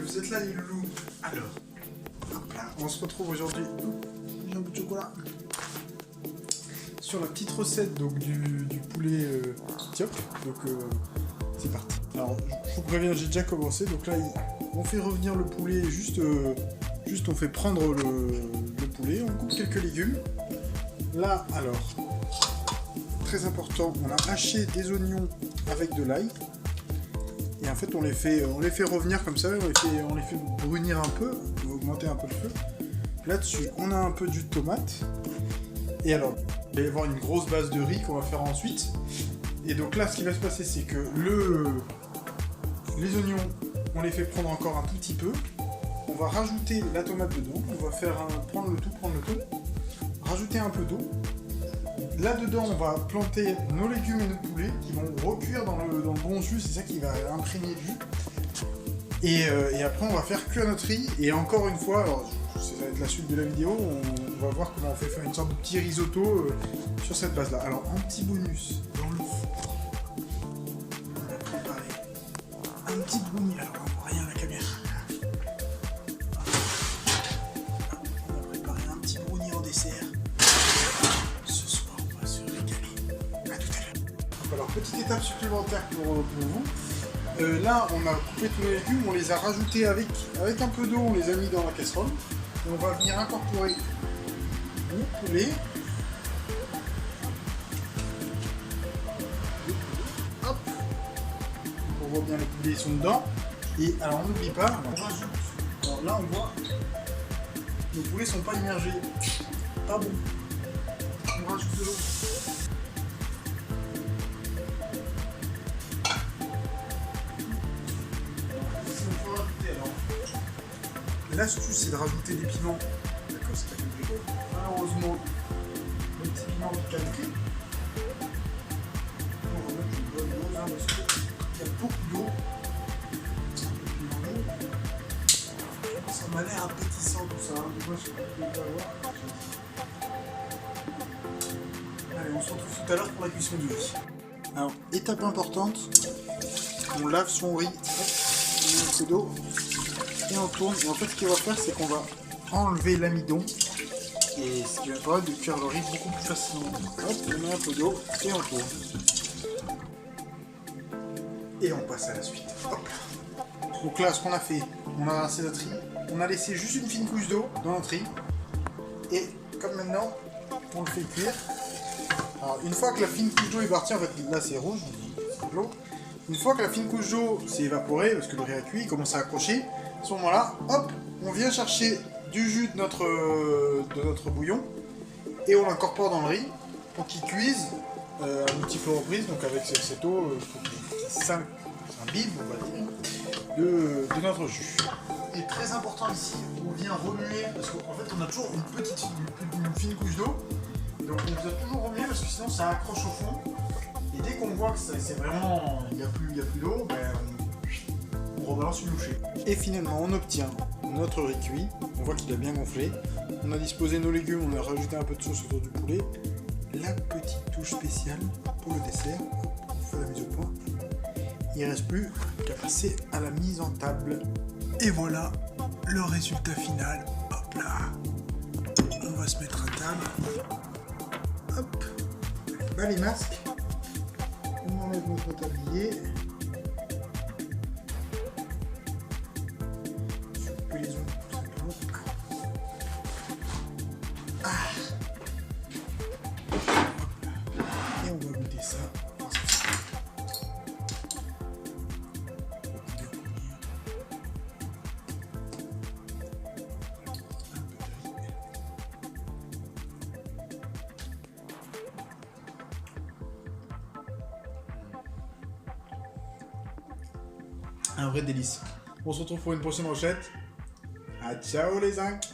vous êtes là les loulous. Alors, hop là, on se retrouve aujourd'hui. J'ai un bout de chocolat. Sur la petite recette donc, du poulet tiop. Donc c'est parti. Alors je vous préviens, j'ai déjà commencé. Donc là, on fait revenir le poulet juste on fait prendre le poulet, on coupe quelques légumes. Là, alors, très important, on a haché des oignons avec de l'ail. Et en fait, on les fait revenir comme ça, on les fait brunir un peu, on va augmenter un peu le feu. Là-dessus, on a un peu de jus de tomate. Et alors, il va y avoir une grosse base de riz qu'on va faire ensuite. Et donc là, ce qui va se passer, c'est que les oignons, on les fait prendre encore un tout petit peu. On va rajouter la tomate dedans. On va faire prendre le tout, rajouter un peu d'eau. Là-dedans, on va planter nos légumes et nos poulets qui vont recuire dans le bon jus. C'est ça qui va imprégner le jus. Et après, on va faire cuire notre riz. Et encore une fois, alors, ça va être la suite de la vidéo, on va voir comment on fait faire une sorte de petit risotto sur cette base-là. Alors, un petit bonus dans le four. On va préparer un petit brownie. Alors, on voit rien à la caméra. On va préparer un petit brownie en dessert. Ce soir, on va se régaler. À tout à l'heure. Alors, petite étape supplémentaire pour vous. Là, on a coupé tous les légumes, on les a rajoutés avec un peu d'eau, on les a mis dans la casserole. Et on va venir incorporer le poulet. Hop. On voit bien les poulets sont dedans. Et alors on n'oublie pas, on rajoute. Alors là on voit, nos poulets sont pas immergés. Pas bon. On rajoute de l'eau. L'astuce, c'est de rajouter des piments. D'accord, c'est pas compliqué. Malheureusement, le petit piment piquant. On va mettre une bonne dose parce qu'il y a beaucoup d'eau. Ça m'a l'air appétissant tout ça. Moi, je peux pas voir. Allez, on se retrouve tout à l'heure pour la cuisson du riz. Alors, étape importante, on lave son riz. Hop, on met un peu d'eau. Et on tourne, et en fait ce qu'on va faire c'est qu'on va enlever l'amidon et ce qui va permettre de cuire le riz beaucoup plus facilement. Hop, on met un peu d'eau et on tourne. Et on passe à la suite. Hop. Donc là ce qu'on a fait, on a rincé notre riz, on a laissé juste une fine couche d'eau dans notre riz et comme maintenant on le fait cuire. Alors une fois que la fine couche d'eau est partie, en fait là c'est rouge, l'eau. Une fois que la fine couche d'eau s'est évaporée, parce que le riz a cuit, il commence à accrocher, à ce moment-là, hop, on vient chercher du jus de notre bouillon et on l'incorpore dans le riz pour qu'il cuise à multiples reprises, donc avec cette eau qui s'imbibe, on va dire, de notre jus. Et très important ici, on vient remuer, parce qu'en fait on a toujours une fine couche d'eau, donc on vient toujours remuer parce que sinon ça accroche au fond. Et dès qu'on voit que c'est vraiment, il n'y a plus d'eau, ben, on rebalance une bouchée. Et finalement, on obtient notre riz cuit. On voit qu'il a bien gonflé. On a disposé nos légumes, on a rajouté un peu de sauce autour du poulet. La petite touche spéciale pour le dessert. On fait la mise au point. Il ne reste plus qu'à passer à la mise en table. Et voilà le résultat final. Hop là. On va se mettre à table. Hop. Bah, les masques. On enlève notre tablier. Couper les ongles tout simplement. Ah. Et on va goûter ça. Un vrai délice. On se retrouve pour une prochaine recette. Ah, ciao les zincs.